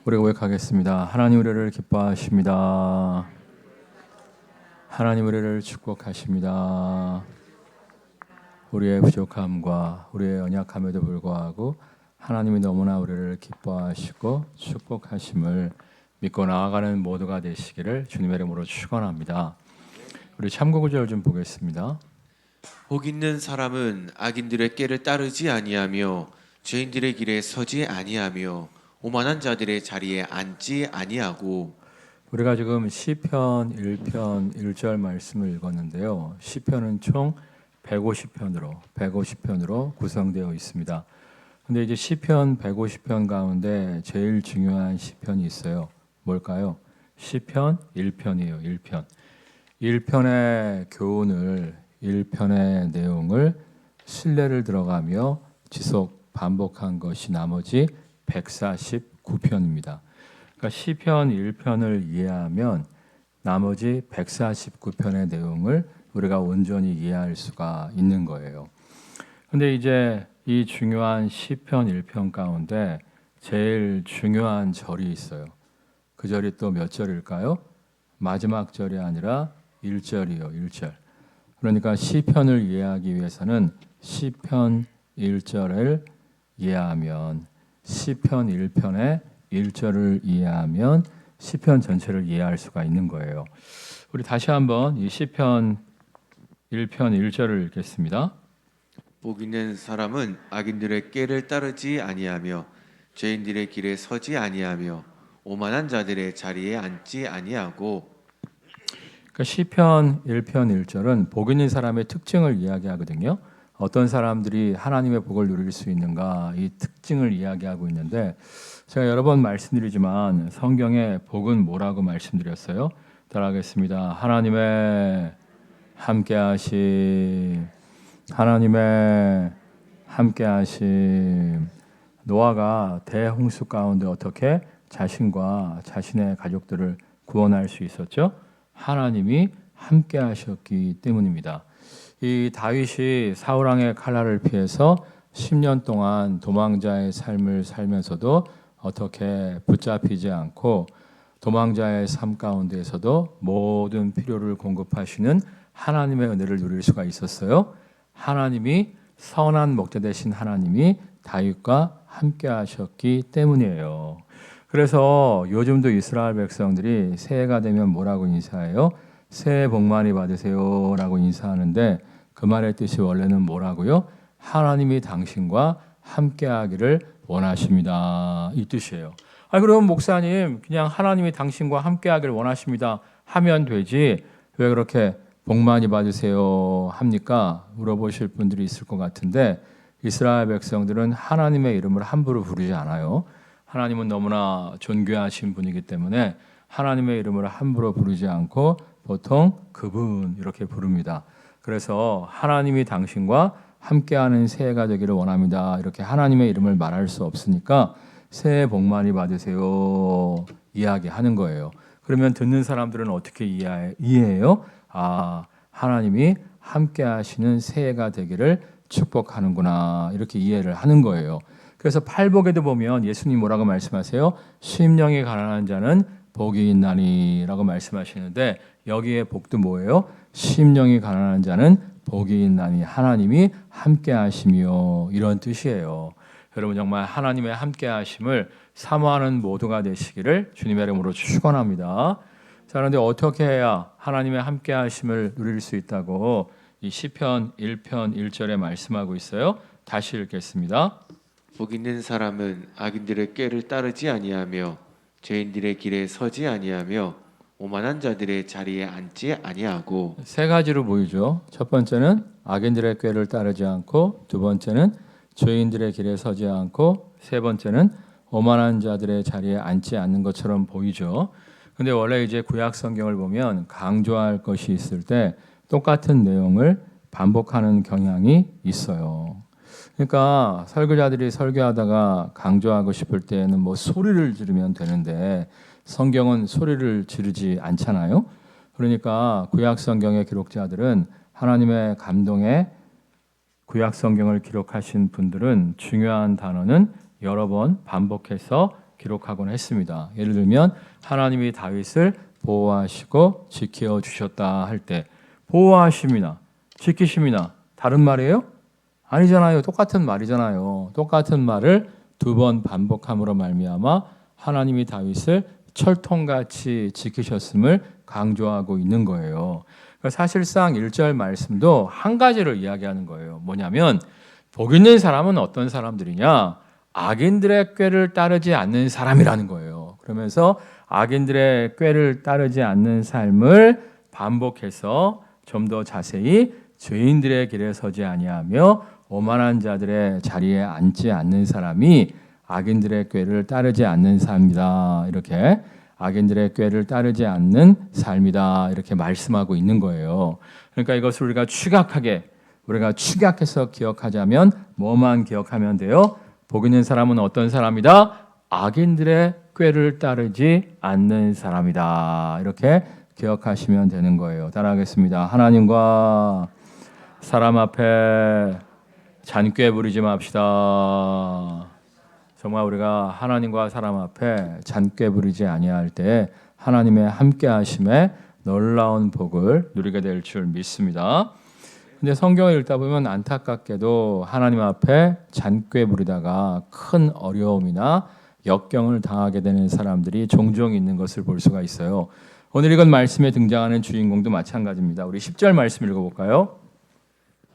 우리 고백하겠습니다. 하나님 우리를 기뻐하십니다. 하나님 우리를 축복하십니다. 우리의 부족함과 우리의 연약함에도 불구하고 하나님이 너무나 우리를 기뻐하시고 축복하심을 믿고 나아가는 모두가 되시기를 주님의 이름으로 축원합니다. 우리 참고 구절 좀 보겠습니다. 복 있는 사람은 악인들의 꾀를 따르지 아니하며 죄인들의 길에 서지 아니하며 오만한 자들의 자리에 앉지 아니하고. 우리가 지금 시편 1편 1절 말씀을 읽었는데요. 시편은 총 150편으로 구성되어 있습니다. 근데 이제 시편 150편 가운데 제일 중요한 시편이 있어요. 뭘까요? 시편 1편이에요. 1편. 1편의 교훈을 1편의 내용을 신뢰를 들어가며 지속 반복한 것이 나머지 149편입니다. 그러니까 시편 1편을 이해하면 나머지 149편의 내용을 우리가 온전히 이해할 수가 있는 거예요. 근데 이제 이 중요한 시편 1편 가운데 제일 중요한 절이 있어요. 그 절이 또 몇 절일까요? 마지막 절이 아니라 1절이요. 1절. 그러니까 시편을 이해하기 위해서는 시편 1절을 이해하면 시편 1편의 1절을 이해하면 시편 전체를 이해할 수가 있는 거예요. 우리 다시 한번 이 시편 1편 1절을 읽겠습니다. 복 있는 사람은 악인들의 꾀를 따르지 아니하며 죄인들의 길에 서지 아니하며 오만한 자들의 자리에 앉지 아니하고. 그러니까 시편 1편 1절은 복 있는 사람의 특징을 이야기하거든요. 어떤 사람들이 하나님의 복을 누릴 수 있는가 이 특징을 이야기하고 있는데 제가 여러 번 말씀드리지만 성경에 복은 뭐라고 말씀드렸어요? 따라하겠습니다. 하나님의 함께하심. 하나님의 함께하심. 노아가 대홍수 가운데 어떻게 자신과 자신의 가족들을 구원할 수 있었죠? 하나님이 함께하셨기 때문입니다. 이 다윗이 사울왕의 칼날을 피해서 10년 동안 도망자의 삶을 살면서도 어떻게 붙잡히지 않고 도망자의 삶 가운데에서도 모든 필요를 공급하시는 하나님의 은혜를 누릴 수가 있었어요. 하나님이 선한 목자 되신 하나님이 다윗과 함께 하셨기 때문이에요. 그래서 요즘도 이스라엘 백성들이 새해가 되면 뭐라고 인사해요? 새해 복 많이 받으세요 라고 인사하는데 그 말의 뜻이 원래는 뭐라고요? 하나님이 당신과 함께하기를 원하십니다. 이 뜻이에요. 그럼 목사님 그냥 하나님이 당신과 함께하기를 원하십니다 하면 되지 왜 그렇게 복 많이 받으세요 합니까? 물어보실 분들이 있을 것 같은데 이스라엘 백성들은 하나님의 이름을 함부로 부르지 않아요. 하나님은 너무나 존귀하신 분이기 때문에 하나님의 이름을 함부로 부르지 않고 보통 그분 이렇게 부릅니다. 그래서 하나님이 당신과 함께하는 새해가 되기를 원합니다. 이렇게 하나님의 이름을 말할 수 없으니까 새해 복 많이 받으세요 이야기하는 거예요. 그러면 듣는 사람들은 어떻게 이해해요? 하나님이 함께하시는 새해가 되기를 축복하는구나 이렇게 이해를 하는 거예요. 그래서 팔복에도 보면 예수님 뭐라고 말씀하세요? 심령이 가난한 자는 복이 있나니라고 말씀하시는데 여기에 복도 뭐예요? 심령이 가난한 자는 복이 있나니 하나님이 함께 하시며 이런 뜻이에요. 여러분 정말 하나님의 함께 하심을 사모하는 모두가 되시기를 주님의 이름으로 축원합니다. 자, 그런데 어떻게 해야 하나님의 함께 하심을 누릴 수 있다고 이 시편 1편 1절에 말씀하고 있어요. 다시 읽겠습니다. 복 있는 사람은 악인들의 꾀를 따르지 아니하며 죄인들의 길에 서지 아니하며 오만한 자들의 자리에 앉지 아니하고. 세 가지로 보이죠. 첫 번째는 악인들의 꾀를 따르지 않고, 두 번째는 죄인들의 길에 서지 않고, 세 번째는 오만한 자들의 자리에 앉지 않는 것처럼 보이죠. 근데 원래 이제 구약 성경을 보면 강조할 것이 있을 때 똑같은 내용을 반복하는 경향이 있어요. 그러니까 설교자들이 설교하다가 강조하고 싶을 때는 뭐 소리를 지르면 되는데 성경은 소리를 지르지 않잖아요. 그러니까 구약 성경의 기록자들은 하나님의 감동에 구약 성경을 기록하신 분들은 중요한 단어는 여러 번 반복해서 기록하곤 했습니다. 예를 들면 하나님이 다윗을 보호하시고 지켜주셨다 할 때 보호하심이나 지키심이나 다른 말이에요? 아니잖아요. 똑같은 말이잖아요. 똑같은 말을 두 번 반복함으로 말미암아 하나님이 다윗을 철통같이 지키셨음을 강조하고 있는 거예요. 그러니까 사실상 1절 말씀도 한 가지를 이야기하는 거예요. 뭐냐면 복 있는 사람은 어떤 사람들이냐? 악인들의 꾀를 따르지 않는 사람이라는 거예요. 그러면서 악인들의 꾀를 따르지 않는 삶을 반복해서 좀 더 자세히 죄인들의 길에 서지 아니하며 오만한 자들의 자리에 앉지 않는 사람이 악인들의 꾀를 따르지 않는 삶이다. 이렇게 악인들의 꾀를 따르지 않는 삶이다. 이렇게 말씀하고 있는 거예요. 그러니까 이것을 우리가 축약해서 기억하자면 뭐만 기억하면 돼요? 복 있는 사람은 어떤 사람이다? 악인들의 꾀를 따르지 않는 사람이다. 이렇게 기억하시면 되는 거예요. 따라하겠습니다. 하나님과 사람 앞에 잔꾀 부리지 맙시다. 정말 우리가 하나님과 사람 앞에 잔꾀 부리지 아니할 때 하나님의 함께 하심에 놀라운 복을 누리게 될 줄 믿습니다. 근데 성경을 읽다 보면 안타깝게도 하나님 앞에 잔꾀 부리다가 큰 어려움이나 역경을 당하게 되는 사람들이 종종 있는 것을 볼 수가 있어요. 오늘 읽은 말씀에 등장하는 주인공도 마찬가지입니다. 우리 10절 말씀 읽어볼까요?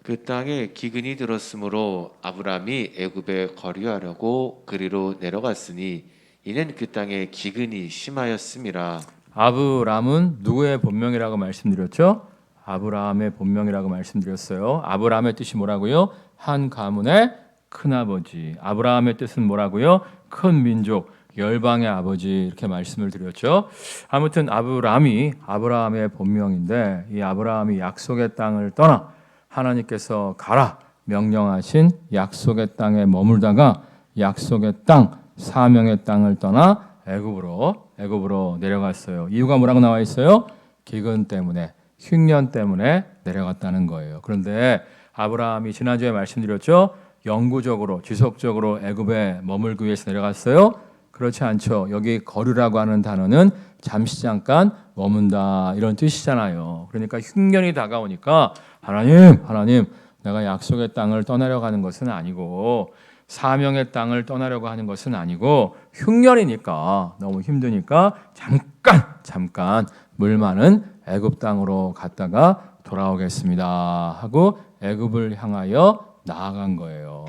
그 땅에 기근이 들었으므로 아브라함이 애굽에 거류하려고 그리로 내려갔으니 이는 그 땅에 기근이 심하였음이라. 아브람은 누구의 본명이라고 말씀드렸죠? 아브라함의 본명이라고 말씀드렸어요. 아브라함의 뜻이 뭐라고요? 한 가문의 큰아버지. 아브라함의 뜻은 뭐라고요? 큰 민족, 열방의 아버지 이렇게 말씀을 드렸죠. 아무튼 아브라함의 본명인데 이 아브라함이 약속의 땅을 떠나 하나님께서 가라 명령하신 약속의 땅에 머물다가 약속의 땅, 사명의 땅을 떠나 애굽으로 내려갔어요. 이유가 뭐라고 나와 있어요? 기근 때문에, 흉년 때문에 내려갔다는 거예요. 그런데 아브라함이 지난주에 말씀드렸죠. 영구적으로 지속적으로 애굽에 머물기 위해서 내려갔어요? 그렇지 않죠. 여기 거류라고 하는 단어는 잠시 잠깐 머문다 이런 뜻이잖아요. 그러니까 흉년이 다가오니까 하나님 내가 약속의 땅을 떠나려고 것은 아니고 사명의 땅을 떠나려고 하는 것은 아니고 흉년이니까 너무 힘드니까 잠깐 물 많은 애굽 땅으로 갔다가 돌아오겠습니다 하고 애굽을 향하여 나아간 거예요.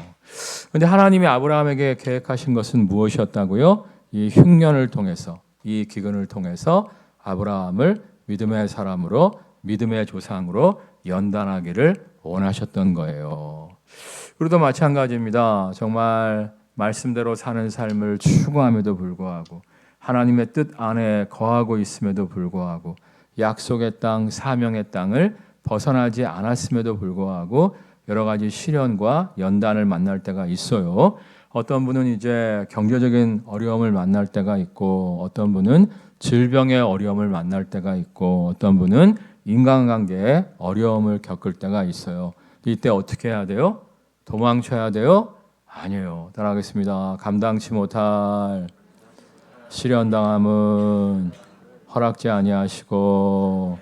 그런데 하나님이 아브라함에게 계획하신 것은 무엇이었다고요? 이 흉년을 통해서, 이 기근을 통해서 아브라함을 믿음의 사람으로, 믿음의 조상으로 연단하기를 원하셨던 거예요. 우리도 마찬가지입니다. 정말 말씀대로 사는 삶을 추구함에도 불구하고 하나님의 뜻 안에 거하고 있음에도 불구하고 약속의 땅, 사명의 땅을 벗어나지 않았음에도 불구하고 여러 가지 시련과 연단을 만날 때가 있어요. 어떤 분은 이제 경제적인 어려움을 만날 때가 있고 어떤 분은 질병의 어려움을 만날 때가 있고 어떤 분은 인간관계에 어려움을 겪을 때가 있어요. 이때 어떻게 해야 돼요? 도망쳐야 돼요? 아니에요. 따라하겠습니다. 감당치 못할 시련당함은 허락지 아니하시고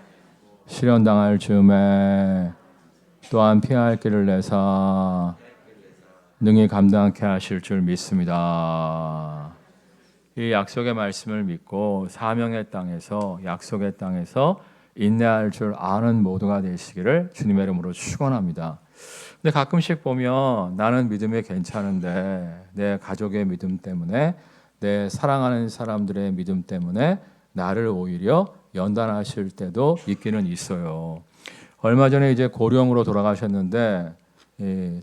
시련당할 즈음에 또한 피할 길을 내사 능히 감당케 하실 줄 믿습니다. 이 약속의 말씀을 믿고 사명의 땅에서 약속의 땅에서 인내할 줄 아는 모두가 되시기를 주님의 이름으로 축원합니다. 근데 가끔씩 보면 나는 믿음이 괜찮은데 내 가족의 믿음 때문에 내 사랑하는 사람들의 믿음 때문에 나를 오히려 연단하실 때도 있기는 있어요. 얼마 전에 이제 고령으로 돌아가셨는데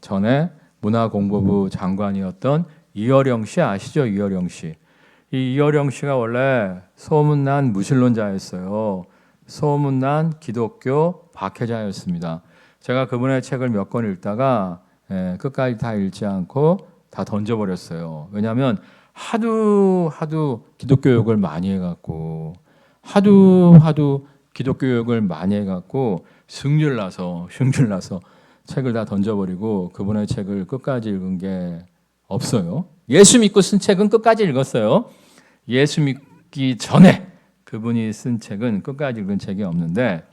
전에 문화공보부 장관이었던 이어령 씨 아시죠? 이어령 씨. 이 이어령 씨가 원래 소문난 무신론자였어요. 소문난 기독교 박해자였습니다. 제가 그분의 책을 몇 권 읽다가 끝까지 다 읽지 않고 다 던져버렸어요. 왜냐하면 하도 기독교 욕을 많이 해갖고 하도 기독교 욕을 많이 해갖고 승질나서 책을 다 던져버리고 그분의 책을 끝까지 읽은 게 없어요. 예수 믿고 쓴 책은 끝까지 읽었어요. 예수 믿기 전에 그분이 쓴 책은 끝까지 읽은 책이 없는데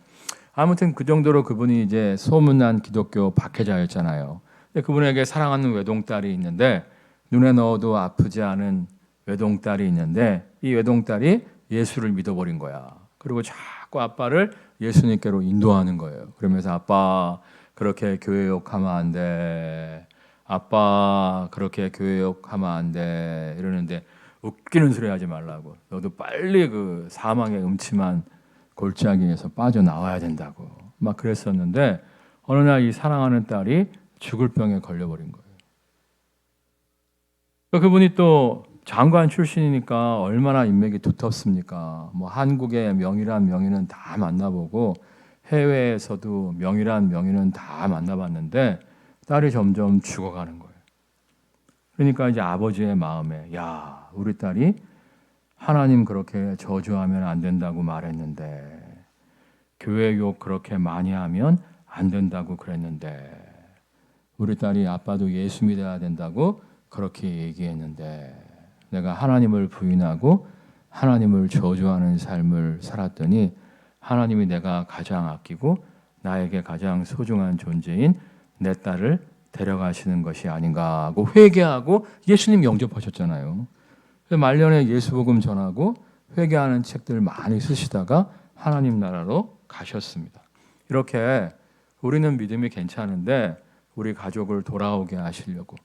아무튼 그 정도로 그분이 이제 소문난 기독교 박해자였잖아요. 근데 그분에게 사랑하는 외동딸이 있는데 눈에 넣어도 아프지 않은 외동딸이 있는데 이 외동딸이 예수를 믿어버린 거야. 그리고 자꾸 아빠를 예수님께로 인도하는 거예요. 그러면서 아빠 그렇게 교회 욕하면 안 돼. 아빠 그렇게 교회 욕하면 안 돼. 이러는데 웃기는 소리 하지 말라고. 너도 빨리 그 사망의 음침한 골짜기에서 빠져나와야 된다고. 막 그랬었는데 어느 날 이 사랑하는 딸이 죽을 병에 걸려버린 거예요. 그분이 또 장관 출신이니까 얼마나 인맥이 두텁습니까? 뭐 한국의 명의란 명의는 다 만나보고 해외에서도 명의란 명의는 다 만나봤는데 딸이 점점 죽어가는 거예요. 그러니까 이제 아버지의 마음에 야, 우리 딸이 하나님 그렇게 저주하면 안 된다고 말했는데 교회 욕 그렇게 많이 하면 안 된다고 그랬는데 우리 딸이 아빠도 예수 믿어야 된다고 그렇게 얘기했는데 내가 하나님을 부인하고 하나님을 저주하는 삶을 살았더니 하나님이 내가 가장 아끼고 나에게 가장 소중한 존재인 내 딸을 데려가시는 것이 아닌가 하고 회개하고 예수님 영접하셨잖아요. 말년에 예수복음 전하고 회개하는 책들 많이 쓰시다가 하나님 나라로 가셨습니다. 이렇게 우리는 믿음이 괜찮은데 우리 가족을 돌아오게 하시려고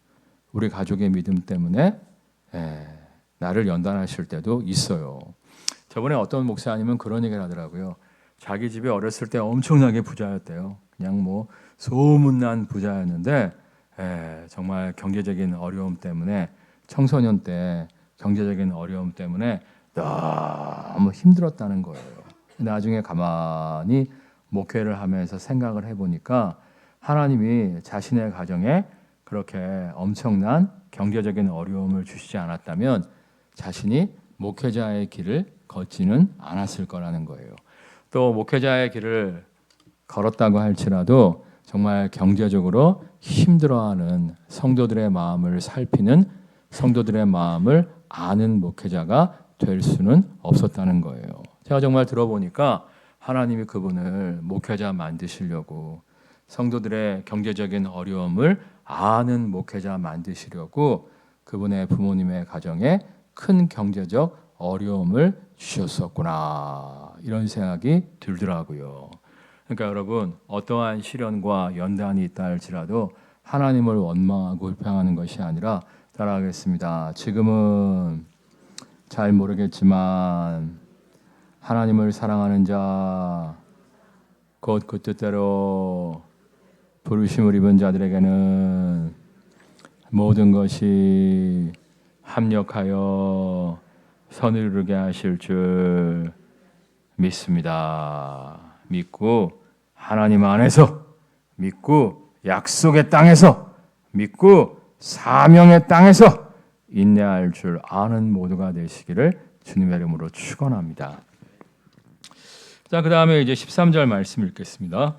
우리 가족의 믿음 때문에 나를 연단하실 때도 있어요. 저번에 어떤 목사님은 그런 얘기를 하더라고요. 자기 집에 어렸을 때 엄청나게 부자였대요. 그냥 뭐 소문난 부자였는데 정말 경제적인 어려움 때문에 청소년 때 경제적인 어려움 때문에 너무 힘들었다는 거예요. 나중에 가만히 목회를 하면서 생각을 해보니까 하나님이 자신의 가정에 그렇게 엄청난 경제적인 어려움을 주시지 않았다면 자신이 목회자의 길을 걷지는 않았을 거라는 거예요. 또 목회자의 길을 걸었다고 할지라도 정말 경제적으로 힘들어하는 성도들의 마음을 살피는 성도들의 마음을 아는 목회자가 될 수는 없었다는 거예요. 제가 정말 들어보니까 하나님이 그분을 목회자 만드시려고 성도들의 경제적인 어려움을 아는 목회자 만드시려고 그분의 부모님의 가정에 큰 경제적 어려움을 주셨었구나 이런 생각이 들더라고요. 그러니까 여러분 어떠한 시련과 연단이 있다 할지라도 하나님을 원망하고 불평하는 것이 아니라 따라하겠습니다. 지금은 잘 모르겠지만 하나님을 사랑하는 자 곧 그 뜻대로 부르심을 입은 자들에게는 모든 것이 합력하여 선을 이루게 하실 줄 믿습니다. 믿고 하나님 안에서 믿고 약속의 땅에서 믿고 사명의 땅에서 인내할 줄 아는 모두가 되시기를 주님의 이름으로 축원합니다. 자, 그다음에 이제 13절 말씀 읽겠습니다.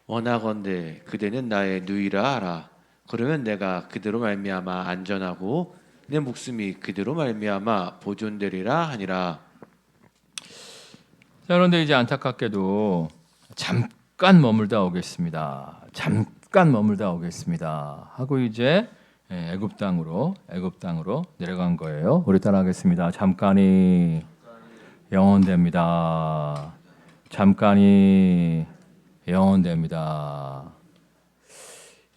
원하건대 그대는 나의 누이라 하라. 그러면 내가 그대로 말미암아 안전하고 내 목숨이 그대로 말미암아 보존되리라 하니라. 자, 그런데 이제 안타깝게도 잠깐 머물다 오겠습니다. 잠깐 머물다 오겠습니다. 하고 이제 애굽 땅으로 내려간 거예요. 우리 따라하겠습니다. 잠깐이 영원됩니다. 잠깐이 영원됩니다.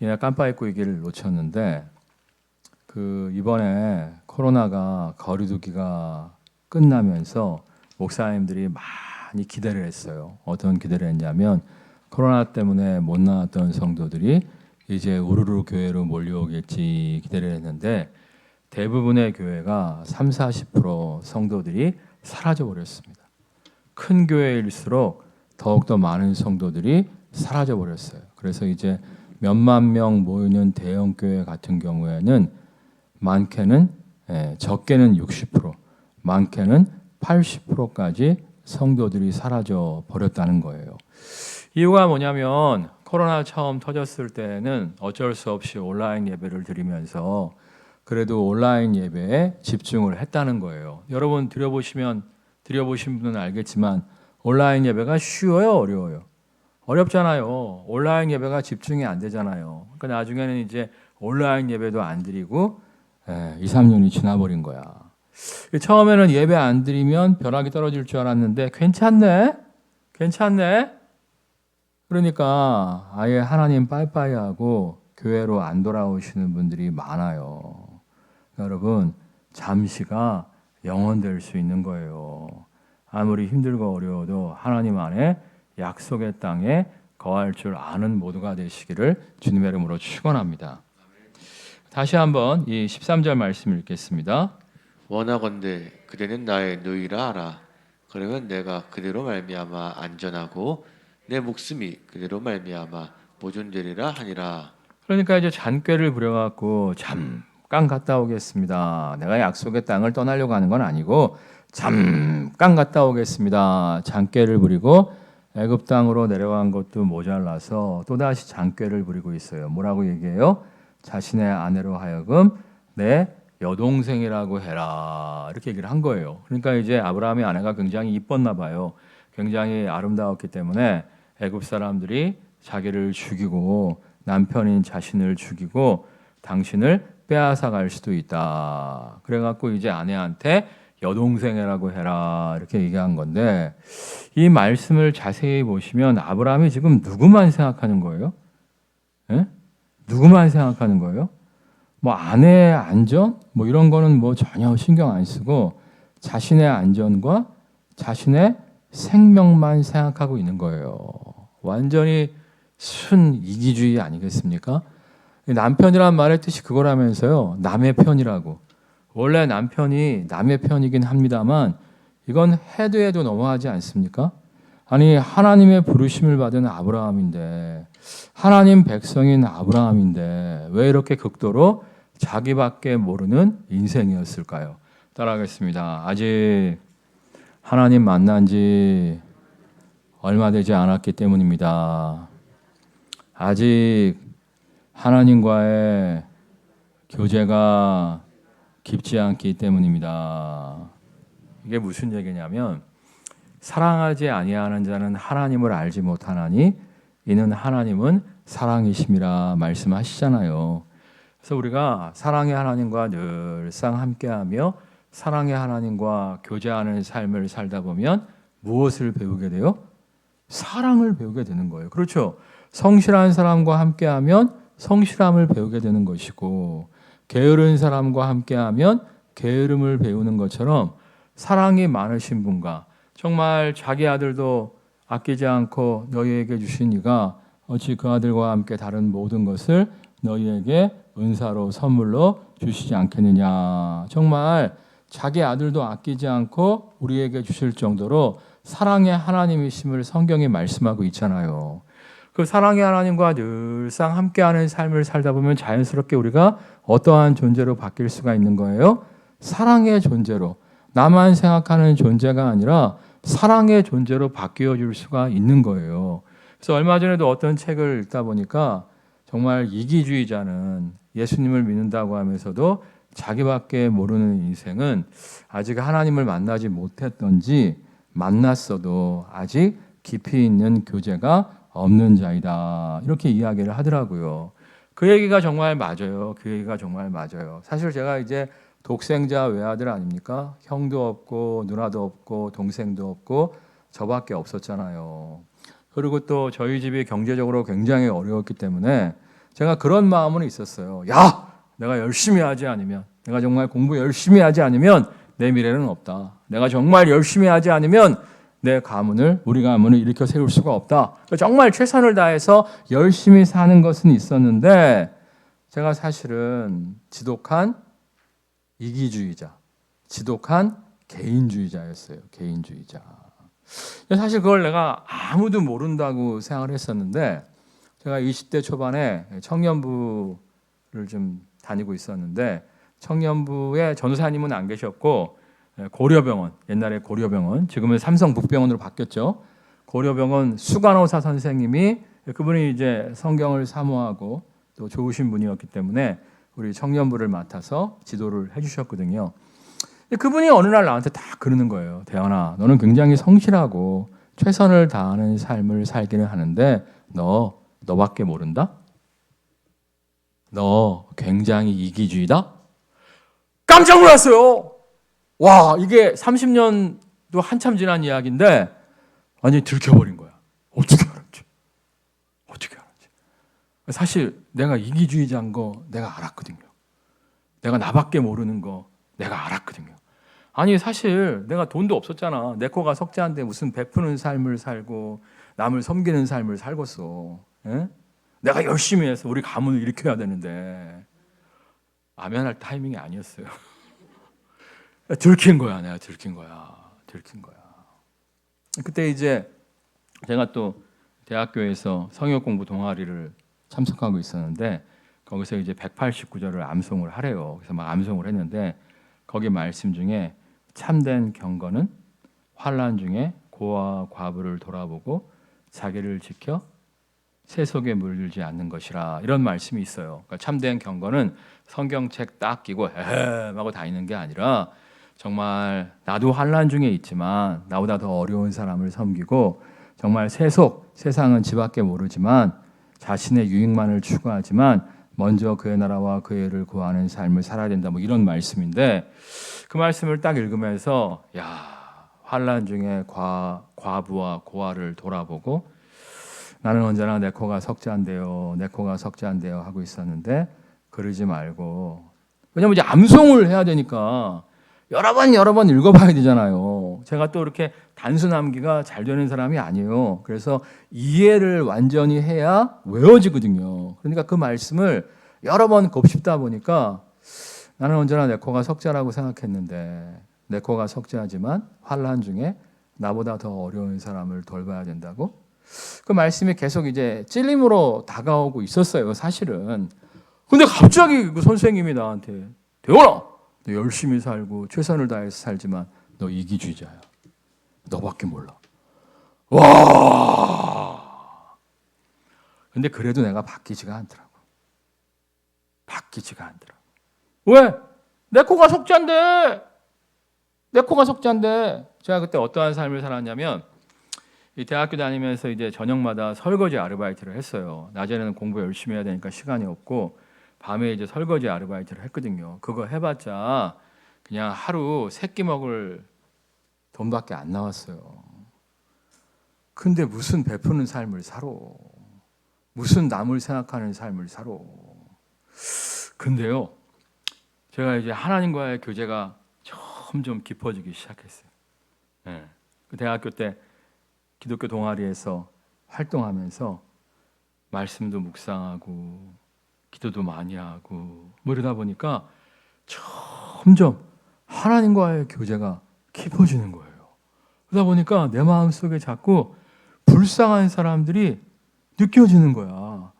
이날 깜빡 잊고 이 길을 놓쳤는데 이번에 코로나가 거리두기가 끝나면서 목사님들이 많이 기대를 했어요. 어떤 기대를 했냐면 코로나 때문에 못 나왔던 성도들이 이제 우르르 교회로 몰려오겠지 기대를 했는데 대부분의 교회가 30-40% 성도들이 사라져 버렸습니다. 큰 교회일수록 더욱더 많은 성도들이 사라져 버렸어요. 그래서 이제 몇만 명 모이는 대형 교회 같은 경우에는 많게는 적게는 60%, 많게는 80%까지 성도들이 사라져 버렸다는 거예요. 이유가 뭐냐면 코로나 처음 터졌을 때는 어쩔 수 없이 온라인 예배를 드리면서 그래도 온라인 예배에 집중을 했다는 거예요. 여러분 드려보신 분은 알겠지만 온라인 예배가 쉬워요, 어려워요? 어렵잖아요. 온라인 예배가 집중이 안 되잖아요. 그러니까 나중에는 이제 온라인 예배도 안 드리고 2, 3년이 지나버린 거야. 처음에는 예배 안 드리면 벼락이 떨어질 줄 알았는데 괜찮네. 그러니까 아예 하나님 빠이빠이 하고 교회로 안 돌아오시는 분들이 많아요. 여러분, 잠시가 영원될 수 있는 거예요. 아무리 힘들고 어려워도 하나님 안에 약속의 땅에 거할 줄 아는 모두가 되시기를 주님의 이름으로 축원합니다. 다시 한번 이 13절 말씀을 읽겠습니다. 원하건대 그대는 나의 누이라 하라. 그러면 내가 그대로 말미암아 안전하고 내 목숨이 그대로 말미암아 보존되리라 하니라. 그러니까 이제 잔꾀를 부려갖고 잠깐 갔다 오겠습니다. 내가 약속의 땅을 떠나려고 하는 건 아니고 잠깐 갔다 오겠습니다. 잔꾀를 부리고 애굽 땅으로 내려간 것도 모자라서 또다시 잔꾀를 부리고 있어요. 뭐라고 얘기해요? 자신의 아내로 하여금 내 여동생이라고 해라. 이렇게 얘기를 한 거예요. 그러니까 이제 아브라함의 아내가 굉장히 이뻤나 봐요. 굉장히 아름다웠기 때문에 애굽 사람들이 자기를 죽이고 남편인 자신을 죽이고 당신을 빼앗아 갈 수도 있다. 그래갖고 이제 아내한테 여동생이라고 해라 이렇게 얘기한 건데 이 말씀을 자세히 보시면 아브라함이 지금 누구만 생각하는 거예요? 예? 누구만 생각하는 거예요? 뭐 아내의 안전? 뭐 이런 거는 뭐 전혀 신경 안 쓰고 자신의 안전과 자신의 생명만 생각하고 있는 거예요. 완전히 순 이기주의 아니겠습니까? 남편이란 말의 뜻이 그거라면서요. 남의 편이라고. 원래 남편이 남의 편이긴 합니다만 이건 해도 너무하지 않습니까? 아니 하나님의 부르심을 받은 아브라함인데 하나님 백성인 아브라함인데 왜 이렇게 극도로 자기밖에 모르는 인생이었을까요? 따라하겠습니다. 아직 하나님 만난 지 얼마 되지 않았기 때문입니다. 아직 하나님과의 교제가 깊지 않기 때문입니다. 이게 무슨 얘기냐면 사랑하지 아니하는 자는 하나님을 알지 못하나니 이는 하나님은 사랑이심이라 말씀하시잖아요. 그래서 우리가 사랑의 하나님과 늘상 함께하며 사랑의 하나님과 교제하는 삶을 살다 보면 무엇을 배우게 돼요? 사랑을 배우게 되는 거예요. 그렇죠? 성실한 사람과 함께하면 성실함을 배우게 되는 것이고 게으른 사람과 함께하면 게으름을 배우는 것처럼 사랑이 많으신 분과 정말 자기 아들도 아끼지 않고 너희에게 주신 이가 어찌 그 아들과 함께 다른 모든 것을 너희에게 은사로 선물로 주시지 않겠느냐. 정말 자기 아들도 아끼지 않고 우리에게 주실 정도로 사랑의 하나님이심을 성경이 말씀하고 있잖아요. 그 사랑의 하나님과 늘상 함께하는 삶을 살다 보면 자연스럽게 우리가 어떠한 존재로 바뀔 수가 있는 거예요? 사랑의 존재로. 나만 생각하는 존재가 아니라 사랑의 존재로 바뀌어 줄 수가 있는 거예요. 그래서 얼마 전에도 어떤 책을 읽다 보니까 정말 이기주의자는 예수님을 믿는다고 하면서도 자기밖에 모르는 인생은 아직 하나님을 만나지 못했던지 만났어도 아직 깊이 있는 교제가 없는 자이다. 이렇게 이야기를 하더라고요. 그 얘기가 정말 맞아요. 그 얘기가 정말 맞아요. 사실 제가 이제 독생자 외아들 아닙니까? 형도 없고 누나도 없고 동생도 없고 저밖에 없었잖아요. 그리고 또 저희 집이 경제적으로 굉장히 어려웠기 때문에 제가 그런 마음은 있었어요. 야! 내가 열심히 하지 않으면, 내가 정말 공부 열심히 하지 않으면 내 미래는 없다. 내가 정말 열심히 하지 않으면 내 가문을, 우리 가문을 일으켜 세울 수가 없다. 정말 최선을 다해서 열심히 사는 것은 있었는데 제가 사실은 지독한 이기주의자, 지독한 개인주의자였어요. 개인주의자. 사실 그걸 내가 아무도 모른다고 생각을 했었는데 제가 20대 초반에 청년부를 좀 다니고 있었는데 청년부에 전도사님은 안 계셨고 고려병원, 옛날에 고려병원, 지금은 삼성북병원으로 바뀌었죠. 고려병원 수간호사 선생님이 그분이 이제 성경을 사모하고 또 좋으신 분이었기 때문에 우리 청년부를 맡아서 지도를 해주셨거든요. 그분이 어느 날 나한테 딱 그러는 거예요. 대현아, 너는 굉장히 성실하고 최선을 다하는 삶을 살기는 하는데 너밖에 모른다? 너 굉장히 이기주의다? 깜짝 놀랐어요. 와, 이게 30년도 한참 지난 이야기인데 완전히 들켜버린 거야. 어떻게 알았지? 사실 내가 이기주의자인 거 내가 알았거든요. 내가 나밖에 모르는 거 내가 알았거든요. 아니 사실 내가 돈도 없었잖아. 내 코가 석자인데 무슨 베푸는 삶을 살고 남을 섬기는 삶을 살겠어. 에? 내가 열심히 해서 우리 가문을 일으켜야 되는데 아멘할 타이밍이 아니었어요. 들킨 거야. 내가 들킨 거야. 그때 이제 제가 또 대학교에서 성역 공부 동아리를 참석하고 있었는데 거기서 이제 189절을 암송을 하래요. 그래서 막 암송을 했는데 거기 말씀 중에 참된 경건은 환난 중에 고아와 과부를 돌아보고 자기를 지켜 세속에 물들지 않는 것이라 이런 말씀이 있어요. 그러니까 참된 경건은 성경책 딱 끼고 에헴 하고 다니는 게 아니라 정말 나도 환난 중에 있지만 나보다 더 어려운 사람을 섬기고 정말 세상은 지밖에 모르지만 자신의 유익만을 추구하지만 먼저 그의 나라와 그의 의를 구하는 삶을 살아야 된다. 뭐 이런 말씀인데 그 말씀을 딱 읽으면서 환난 중에 과부와 고아를 돌아보고 나는 언제나 내 코가 석자인데요 하고 있었는데 그러지 말고 왜냐면 이제 암송을 해야 되니까 여러 번 읽어봐야 되잖아요. 제가 또 이렇게 단순 암기가 잘 되는 사람이 아니에요. 그래서 이해를 완전히 해야 외워지거든요. 그러니까 그 말씀을 여러 번 곱씹다 보니까 나는 언제나 내 코가 석자라고 생각했는데 내 코가 석자지만 환난 중에 나보다 더 어려운 사람을 돌봐야 된다고? 그 말씀이 계속 이제 찔림으로 다가오고 있었어요, 사실은. 근데 갑자기 그 선생님이 나한테 대원아, 너 열심히 살고 최선을 다해서 살지만 너 이기주의자야. 너밖에 몰라. 와. 근데 그래도 내가 바뀌지가 않더라고. 왜? 내 코가 석자인데. 제가 그때 어떠한 삶을 살았냐면 이 대학교 다니면서 이제 저녁마다 설거지 아르바이트를 했어요. 낮에는 공부 열심히 해야 되니까 시간이 없고 밤에 이제 설거지 아르바이트를 했거든요. 그거 해봤자 그냥 하루 세 끼 먹을 돈밖에 안 나왔어요. 근데 무슨 베푸는 삶을 살아? 무슨 남을 생각하는 삶을 살아? 근데요, 제가 이제 하나님과의 교제가 점점 깊어지기 시작했어요. 네. 그 대학교 때 기독교 동아리에서 활동하면서 말씀도 묵상하고 기도도 많이 하고 뭐 이러다 보니까 점점 하나님과의 교제가 깊어지는 거예요. 그러다 보니까 내 마음속에 자꾸 불쌍한 사람들이 느껴지는 거야.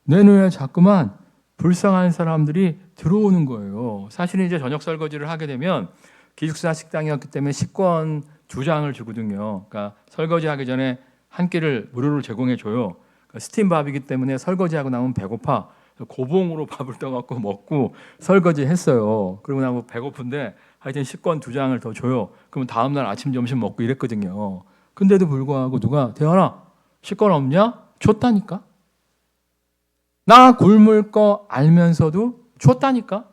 내 눈에 자꾸만 불쌍한 사람들이 들어오는 거예요. 사실은 이제 저녁 설거지를 하게 되면 기숙사 식당이었기 때문에 식권 2장을 주거든요. 그러니까 설거지 하기 전에 한 끼를 무료로 제공해 줘요. 그러니까 스팀밥이기 때문에 설거지하고 나면 배고파. 고봉으로 밥을 떠갖고 먹고 설거지 했어요. 그러고 나면 배고픈데 하여튼 식권 2장을 더 줘요. 그러면 다음날 아침 점심 먹고 이랬거든요. 근데도 불구하고 누가 대현아 식권 없냐? 줬다니까. 나 굶을 거 알면서도 줬다니까.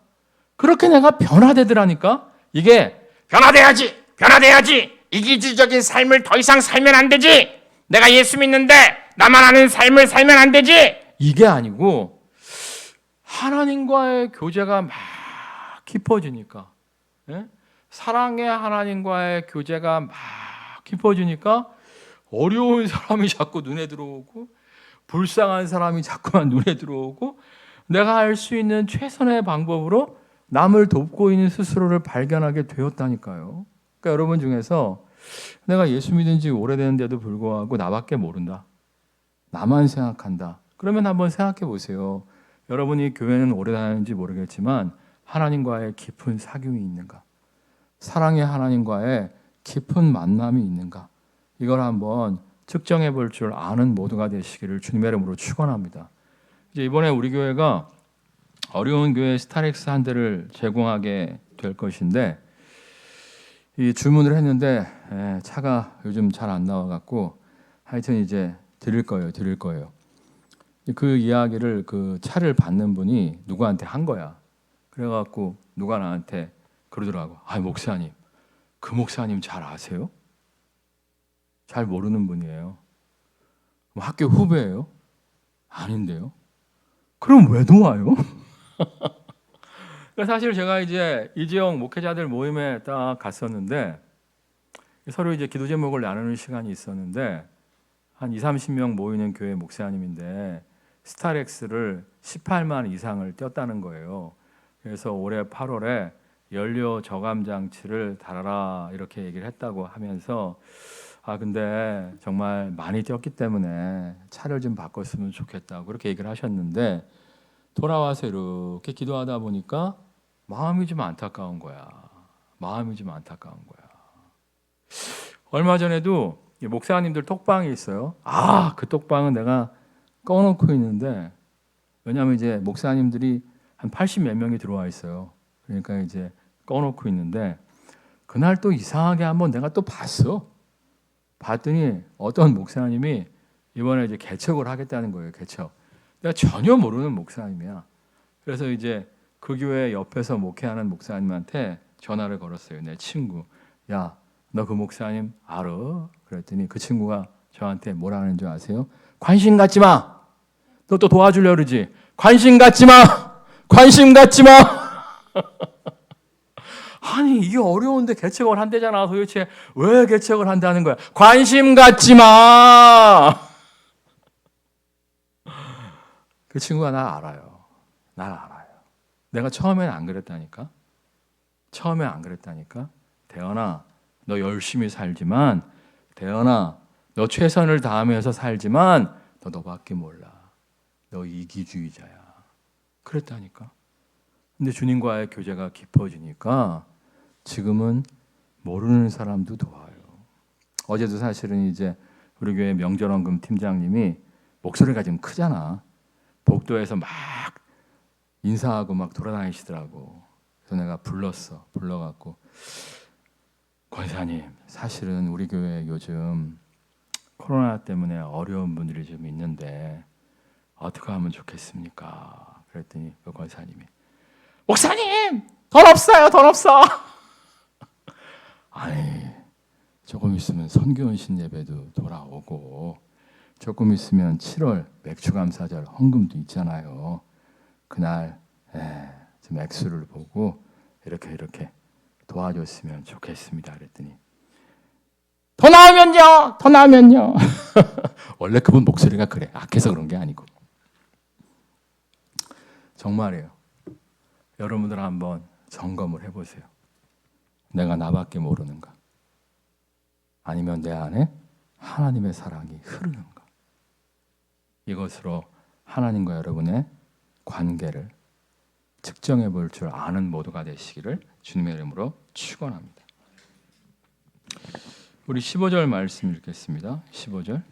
그렇게 내가 변화되더라니까. 이게 변화돼야지. 이기주의적인 삶을 더 이상 살면 안 되지. 내가 예수 믿는데 나만 아는 삶을 살면 안 되지. 이게 아니고 하나님과의 교제가 막 깊어지니까, 예? 사랑의 하나님과의 교제가 막 깊어지니까 어려운 사람이 자꾸 눈에 들어오고 불쌍한 사람이 자꾸만 눈에 들어오고 내가 할 수 있는 최선의 방법으로 남을 돕고 있는 스스로를 발견하게 되었다니까요. 그러니까 여러분 중에서 내가 예수 믿은 지 오래됐는데도 불구하고 나밖에 모른다. 나만 생각한다. 그러면 한번 생각해 보세요. 여러분이 교회는 오래 다녔는지 모르겠지만 하나님과의 깊은 사귐이 있는가? 사랑의 하나님과의 깊은 만남이 있는가? 이걸 한번 측정해 볼 줄 아는 모두가 되시기를 주님의 이름으로 축원합니다. 이제 이번에 우리 교회가 어려운 교회 스타렉스 한 대를 제공하게 될 것인데 이 주문을 했는데 차가 요즘 잘 안 나와 갖고 하여튼 이제 드릴 거예요. 그 이야기를 그 차를 받는 분이 누구한테 한 거야. 그래 갖고 누가 나한테 그러더라고. 아, 목사님. 그 목사님 잘 아세요? 잘 모르는 분이에요. 뭐 학교 후배예요? 아닌데요. 그럼 왜 도와요? 사실 제가 이제 이 지역 목회자들 모임에 딱 갔었는데 서로 이제 기도 제목을 나누는 시간이 있었는데 한 2, 30명 모이는 교회 목사님인데 스타렉스를 18만 이상을 띄었다는 거예요. 그래서 올해 8월에 연료 저감 장치를 달아라 이렇게 얘기를 했다고 하면서 근데 정말 많이 뛰었기 때문에 차를 좀 바꿨으면 좋겠다고 그렇게 얘기를 하셨는데 돌아와서 이렇게 기도하다 보니까 마음이 좀 안타까운 거야. 얼마 전에도 목사님들 톡방이 있어요. 그 톡방은 내가 꺼놓고 있는데 왜냐하면 이제 목사님들이 한 80 몇 명이 들어와 있어요. 그러니까 이제 꺼놓고 있는데 그날 또 이상하게 한번 내가 또 봤더니 어떤 목사님이 이번에 이제 개척을 하겠다는 거예요. 개척. 내가 전혀 모르는 목사님이야. 그래서 이제 그 교회 옆에서 목회하는 목사님한테 전화를 걸었어요. 내 친구. 야, 너 그 목사님 알아? 그랬더니 그 친구가 저한테 뭐라 하는 줄 아세요? 관심 갖지 마. 너 또 도와주려고 그러지. 관심 갖지 마. 아니 이게 어려운데 개척을 한대잖아. 도대체 왜 개척을 한다는 거야? 관심 갖지 마. 그 친구가 날 알아요. 내가 처음에는 안 그랬다니까. 대현아, 너 열심히 살지만, 대현아, 너 최선을 다하면서 살지만, 너밖에 몰라. 너 이기주의자야. 그랬다니까. 근데 주님과의 교제가 깊어지니까 지금은 모르는 사람도 도와요. 어제도 사실은 이제 우리 교회 명절원금 팀장님이 목소리가 좀 크잖아. 복도에서 막 인사하고 막 돌아다니시더라고. 그래서 내가 불러갖고 권사님, 사실은 우리 교회 요즘 코로나 때문에 어려운 분들이 좀 있는데 어떻게 하면 좋겠습니까? 그랬더니 그 권사님이 목사님, 돈 없어. 아니, 조금 있으면 선교원신 예배도 돌아오고 조금 있으면 7월 맥주감사절 헌금도 있잖아요. 그날 좀 액수를 보고 이렇게 도와줬으면 좋겠습니다. 그랬더니 더 나오면요. 원래 그분 목소리가 그래. 악해서 그런 게 아니고. 정말이에요. 여러분들 한번 점검을 해보세요. 내가 나밖에 모르는가? 아니면 내 안에 하나님의 사랑이 흐르는가? 이것으로 하나님과 여러분의 관계를 측정해 볼 줄 아는 모두가 되시기를 주님의 이름으로 축원합니다. 우리 15절 말씀 읽겠습니다. 15절.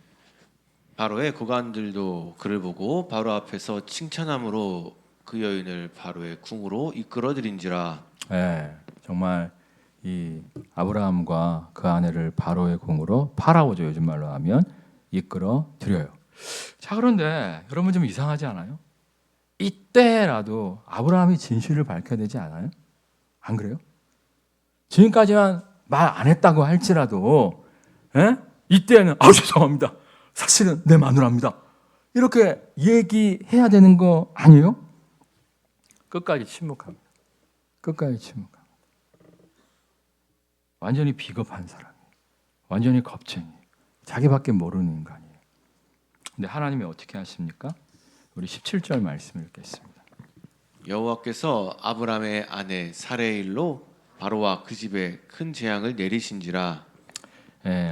바로의 고관들도 그를 보고 바로 앞에서 칭찬함으로 그 여인을 바로의 궁으로 이끌어들인지라. 정말 이 아브라함과 그 아내를 바로의 궁으로 파라오죠. 요즘 말로 하면 이끌어 드려요. 자, 그런데 여러분 좀 이상하지 않아요? 이때라도 아브라함이 진실을 밝혀야 되지 않아요? 안 그래요? 지금까지만 말 안 했다고 할지라도 이때는 죄송합니다. 사실은 내 마누라입니다. 이렇게 얘기해야 되는 거 아니에요? 끝까지 침묵합니다. 완전히 비겁한 사람이에요. 완전히 겁쟁이. 자기밖에 모르는 인간이에요. 근데 하나님이 어떻게 하십니까? 우리 17절 말씀을 읽겠습니다. 여호와께서 아브라함의 아내 사레의 일로 바로와 그 집에 큰 재앙을 내리신지라.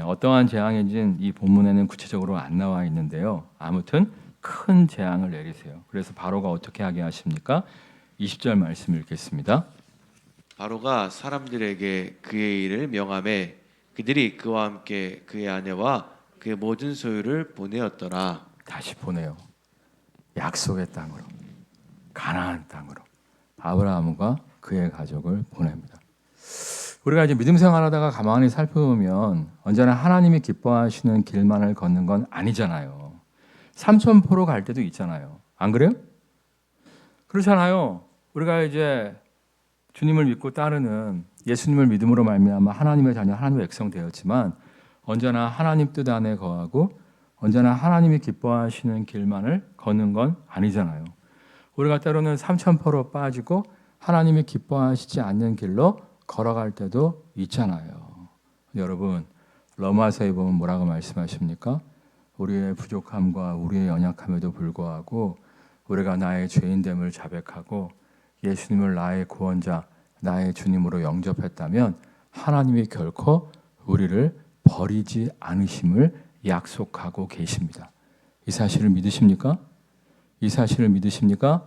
어떠한 재앙인지는 이 본문에는 구체적으로 안 나와 있는데요. 아무튼 큰 재앙을 내리세요. 그래서 바로가 어떻게 하게 하십니까? 20절 말씀 읽겠습니다. 바로가 사람들에게 그의 일을 명하매 그들이 그와 함께 그의 아내와 그의 모든 소유를 보내었더라. 다시 보내요. 약속의 땅으로. 가나안 땅으로 아브라함과 그의 가족을 보냅니다. 우리가 이제 믿음 생활하다가 가만히 살펴보면 언제나 하나님이 기뻐하시는 길만을 걷는 건 아니잖아요. 삼천포로 갈 때도 있잖아요. 안 그래요? 그렇잖아요. 우리가 이제 주님을 믿고 따르는 예수님을 믿음으로 말미암아 하나님의 자녀, 하나님의 백성 되었지만 언제나 하나님 뜻 안에 거하고 언제나 하나님이 기뻐하시는 길만을 걷는 건 아니잖아요. 우리가 때로는 삼천포로 빠지고 하나님이 기뻐하시지 않는 길로 걸어갈 때도 있잖아요. 여러분, 로마서에 보면 뭐라고 말씀하십니까? 우리의 부족함과 우리의 연약함에도 불구하고 우리가 나의 죄인됨을 자백하고 예수님을 나의 구원자, 나의 주님으로 영접했다면 하나님이 결코 우리를 버리지 않으심을 약속하고 계십니다. 이 사실을 믿으십니까? 이 사실을 믿으십니까?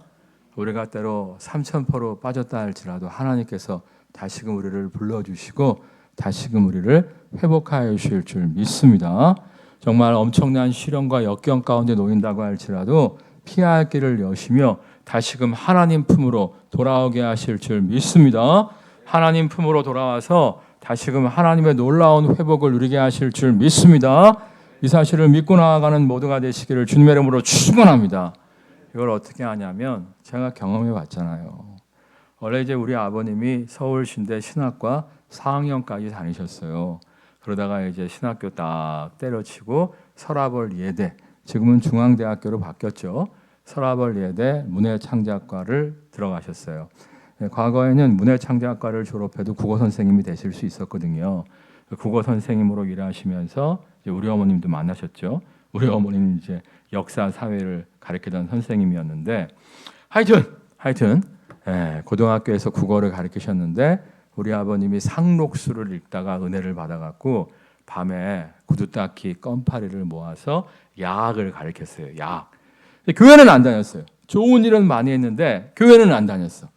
우리가 때로 삼천포로 빠졌다 할지라도 하나님께서 다시금 우리를 불러주시고 다시금 우리를 회복하여 주실 줄 믿습니다. 정말 엄청난 시련과 역경 가운데 놓인다고 할지라도 피할 길을 여시며 다시금 하나님 품으로 돌아오게 하실 줄 믿습니다. 하나님 품으로 돌아와서 다시금 하나님의 놀라운 회복을 누리게 하실 줄 믿습니다. 이 사실을 믿고 나아가는 모두가 되시기를 주님의 이름으로 축원합니다. 이걸 어떻게 하냐면 제가 경험해 봤잖아요. 원래 이제 우리 아버님이 서울신대 신학과 4학년까지 다니셨어요. 그러다가 이제 신학교 딱 때려치고 서라벌 예대, 지금은 중앙대학교로 바뀌었죠. 서라벌 예대 문해창작과를 들어가셨어요. 과거에는 문해창작과를 졸업해도 국어 선생님이 되실 수 있었거든요. 국어 선생님으로 일하시면서 이제 우리 어머님도 만나셨죠. 우리 어머니는 이제 역사 사회를 가르치던 선생님이었는데 하여튼 고등학교에서 국어를 가르치셨는데 우리 아버님이 상록수를 읽다가 은혜를 받아갖고 밤에 구두닦이 껌파리를 모아서 야학을 가르쳤어요. 야학. 교회는 안 다녔어요. 좋은 일은 많이 했는데 교회는 안 다녔어.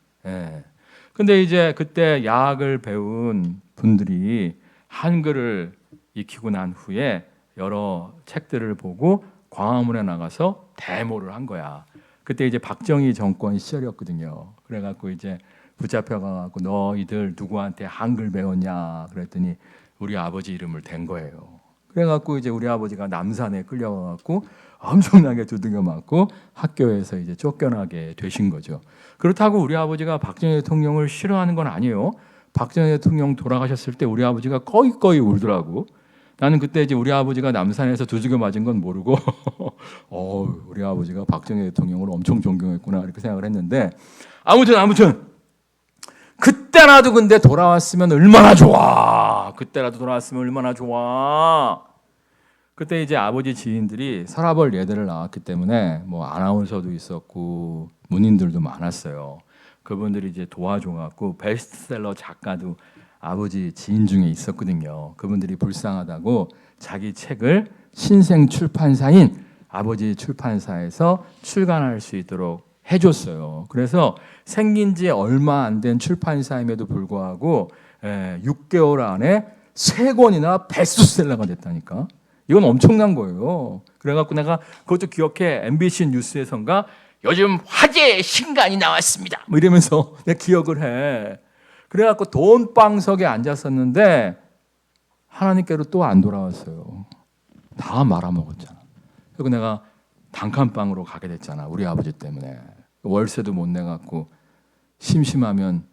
근데 이제 그때 야학을 배운 분들이 한글을 익히고 난 후에 여러 책들을 보고 광화문에 나가서 데모를 한 거야. 그때 이제 박정희 정권 시절이었거든요. 그래갖고 이제 붙잡혀가갖고 너희들 누구한테 한글 배웠냐 그랬더니 우리 아버지 이름을 댄 거예요. 그래갖고 이제 우리 아버지가 남산에 끌려가갖고 엄청나게 두들겨 맞고 학교에서 이제 쫓겨나게 되신 거죠. 그렇다고 우리 아버지가 박정희 대통령을 싫어하는 건 아니에요. 박정희 대통령 돌아가셨을 때 우리 아버지가 꺼이꺼이 울더라고. 나는 그때 이제 우리 아버지가 남산에서 두들겨 맞은 건 모르고 우리 아버지가 박정희 대통령을 엄청 존경했구나 이렇게 생각을 했는데 아무튼 그때라도 근데 돌아왔으면 얼마나 좋아. 그때라도 돌아왔으면 얼마나 좋아. 그때 이제 아버지 지인들이 서라벌 예대를 나왔기 때문에 뭐 아나운서도 있었고 문인들도 많았어요. 그분들이 이제 도와줘갖고 베스트셀러 작가도 아버지 지인 중에 있었거든요. 그분들이 불쌍하다고 자기 책을 신생 출판사인 아버지 출판사에서 출간할 수 있도록 해줬어요. 그래서 생긴 지 얼마 안 된 출판사임에도 불구하고 6개월 안에 3권이나 베스트셀러가 됐다니까. 이건 엄청난 거예요. 그래갖고 내가 그것도 기억해. MBC 뉴스에선가 요즘 화제의 신간이 나왔습니다. 뭐 이러면서 내가 기억을 해. 그래갖고 돈방석에 앉았었는데 하나님께로 또 안 돌아왔어요. 다 말아먹었잖아. 그리고 내가 단칸방으로 가게 됐잖아. 우리 아버지 때문에. 월세도 못 내갖고 심심하면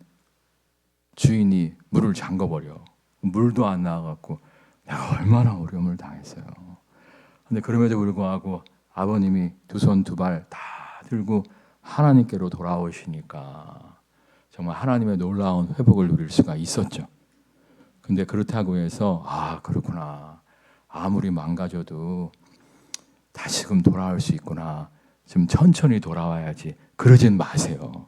주인이 물을 잠궈버려. 물도 안 나와갖고 내가 얼마나 어려움을 당했어요. 근데 그럼에도 불구하고 아버님이 두 손 두 발 다 들고 하나님께로 돌아오시니까 정말 하나님의 놀라운 회복을 누릴 수가 있었죠. 근데 그렇다고 해서 그렇구나. 아무리 망가져도 다시금 돌아올 수 있구나. 좀 천천히 돌아와야지. 그러진 마세요.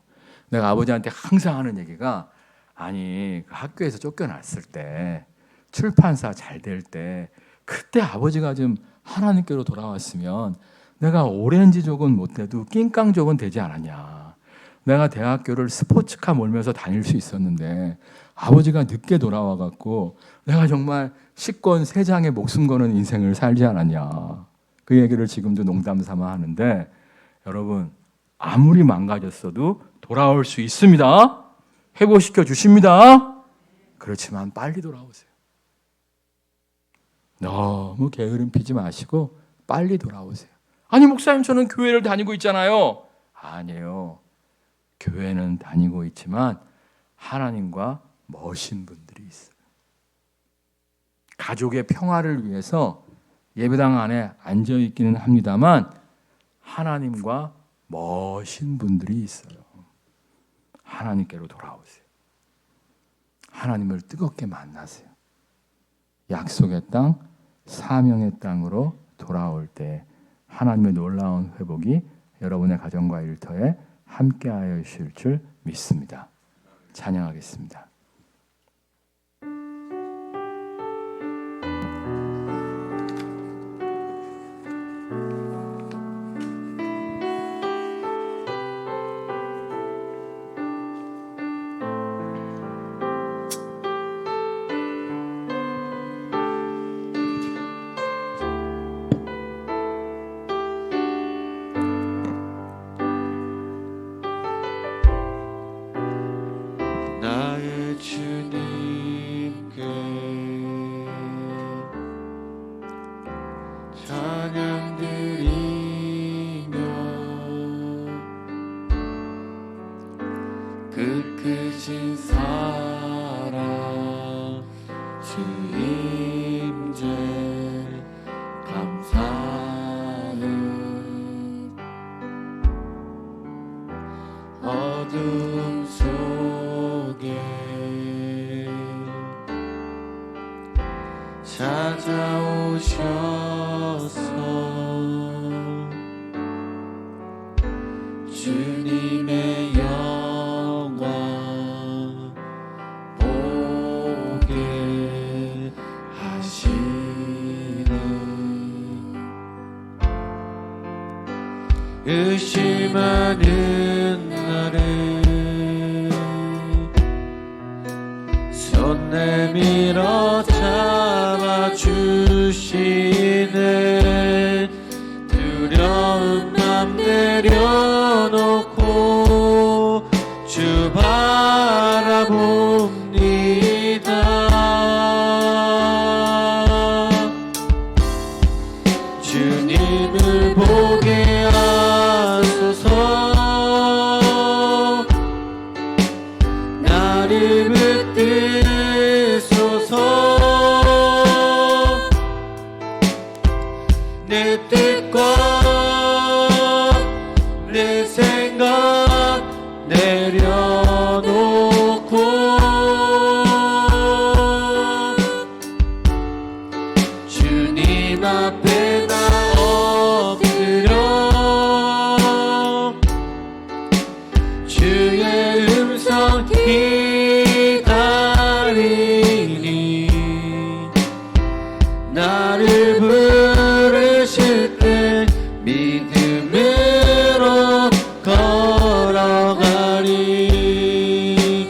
내가 아버지한테 항상 하는 얘기가 아니 학교에서 쫓겨났을 때 출판사 잘 될 때 그때 아버지가 좀 하나님께로 돌아왔으면 내가 오렌지족은 못해도 낑깡족은 되지 않았냐. 내가 대학교를 스포츠카 몰면서 다닐 수 있었는데 아버지가 늦게 돌아와갖고 내가 정말 식권 3장에 목숨 거는 인생을 살지 않았냐. 그 얘기를 지금도 농담 삼아 하는데 여러분 아무리 망가졌어도 돌아올 수 있습니다. 회복시켜 주십니다. 그렇지만 빨리 돌아오세요. 너무 게으름 피지 마시고 빨리 돌아오세요. 아니 목사님 저는 교회를 다니고 있잖아요. 아니에요. 교회는 다니고 있지만 하나님과 머신 분들이 있어요. 가족의 평화를 위해서 예배당 안에 앉아 있기는 합니다만 하나님과 머신 분들이 있어요. 하나님께로 돌아오세요. 하나님을 뜨겁게 만나세요. 약속의 땅, 사명의 땅으로 돌아올 때 하나님의 놀라운 회복이 여러분의 가정과 일터에 함께하여 주실 줄 믿습니다. 찬양하겠습니다. 나의 주님께 찬양 드리며 크신 사랑 주 임재 감사는 어둠 속에 찾아오셔서 주님의 영광 보게 하시는 의심하는 나를 손 내밀어 잡아주시네 두려운 맘 내려놓고 주 바라봅니다. 주님을 보게 하소서 나를 붙드소서 내 뜻과 내 생각 내려놓고 주님 앞에 나 엎드려 주의 음성 기다리니 나를 부르실 때 믿음으로 걸어가리.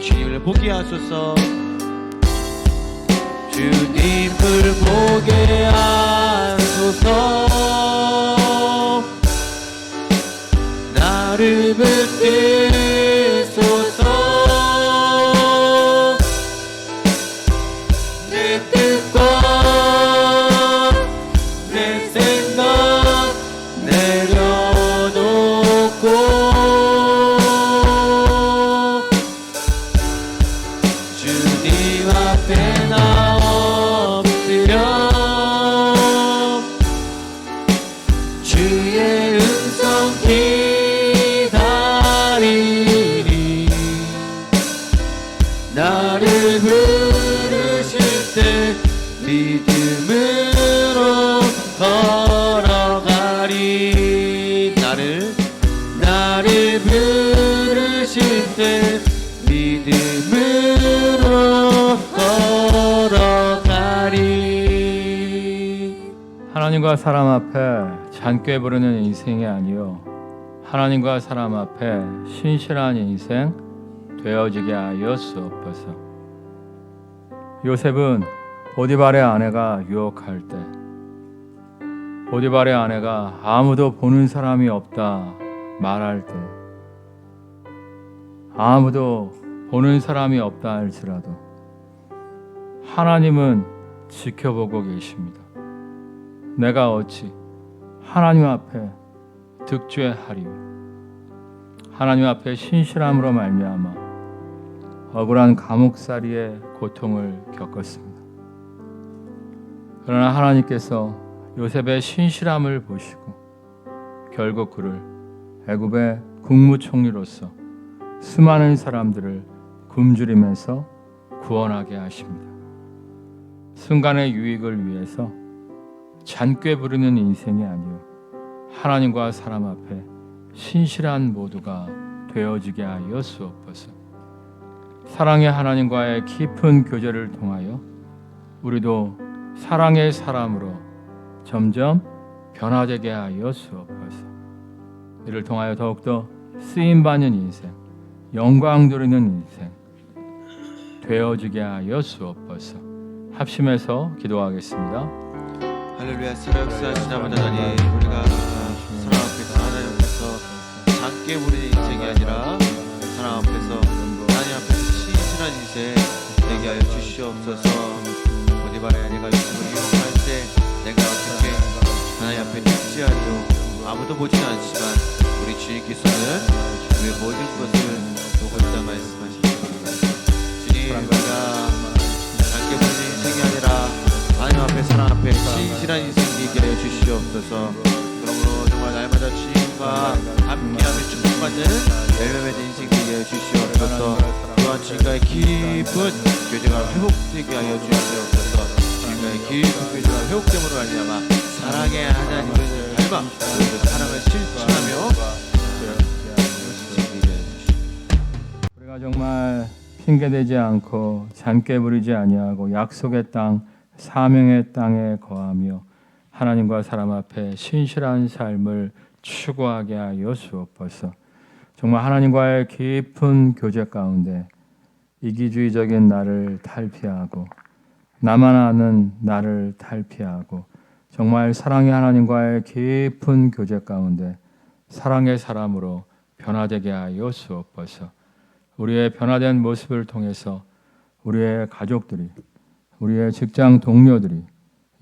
주님을 보게 하소서 주님을 보게 하소서 나를 붙드소서 내 뜻과 내 생각 내려놓고 주님 앞에 나 엎드려 주의 음성 기다리니 나를 부르실 때 믿음으로 걸어가리. 나를 부르실 때 믿음으로 걸어가리. 하나님과 사람 앞에 잔꾀 부르는 인생이 아니요 하나님과 사람 앞에 신실한 인생 되어지게 하여 주옵소서. 요셉은 보디발의 아내가 유혹할 때 보디발의 아내가 아무도 보는 사람이 없다 말할 때 아무도 보는 사람이 없다 할지라도 하나님은 지켜보고 계십니다. 내가 어찌 하나님 앞에 득죄하리요. 하나님 앞에 신실함으로 말미암아 억울한 감옥살이의 고통을 겪었습니다. 그러나 하나님께서 요셉의 신실함을 보시고 결국 그를 애굽의 국무총리로서 수많은 사람들을 굶주림에서 구원하게 하십니다. 순간의 유익을 위해서 잔꾀 부리는 인생이 아니요 하나님과 사람 앞에 신실한 모두가 되어지게 하여 주옵소서. 사랑의 하나님과의 깊은 교제를 통하여 우리도 사랑의 사람으로 점점 변화되게 하여 주옵소서. 이를 통하여 더욱더 쓰임받는 인생, 영광 누리는 인생 되어지게 하여 주옵소서. 합심해서 기도하겠습니다. 할렐루야. 살아역사하신 아버지 하나님, 우리가 사랑 앞에서 하나님 앞에서 작게 부리는 인생이 아니라 사랑 앞에서 하나님 앞에서 신실한 인생 되게 하여 주시옵소서. 어디 말해 내가 유튜브를 이용할 때 내가 어떻게 하나님 앞에 득지하리요. 아무도 보지는 않지만 우리 주님께서는 우리의 모든 것을 보고 있다 말씀하십니다. 주님, 우리가 작게 부리는 인생이 아니라 하나님 앞에 사랑 앞에 신실한 인생 되게 하여 주시옵소서. 그러므로 정말 날마다 주님과 함께하며 축복받는 열매 맺는 인생 되게 하여 주시옵소서. 또한 주님과의 깊은 교제가 회복되게 하여 주시옵소서. 주님과의 깊은 교제가 회복됨으로 말미암아 사랑의 하나님을 닮아 우리도 사랑을 실천하며 우리가 정말 핑계대지 않고 잔꾀 부리지 아니하고 약속의 땅, 사명의 땅에 거하며 하나님과 사람 앞에 신실한 삶을 추구하게 하여 주옵소서. 정말 하나님과의 깊은 교제 가운데 이기주의적인 나를 탈피하고 나만 아는 나를 탈피하고 정말 사랑의 하나님과의 깊은 교제 가운데 사랑의 사람으로 변화되게 하여 주옵소서. 우리의 변화된 모습을 통해서 우리의 가족들이, 우리의 직장 동료들이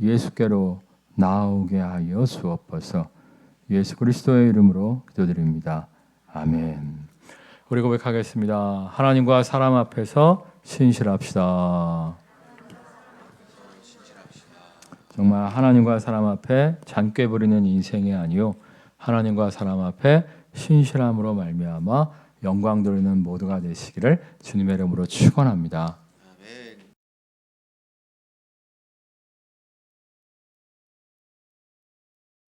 예수께로 나오게 하여 주옵소서. 예수 그리스도의 이름으로 기도드립니다. 아멘. 우리 고백하겠습니다. 하나님과 사람 앞에서 신실합시다. 정말 하나님과 사람 앞에 잔꾀 부리는 인생이 아니요 하나님과 사람 앞에 신실함으로 말미암아 영광 돌리는 모두가 되시기를 주님의 이름으로 축원합니다.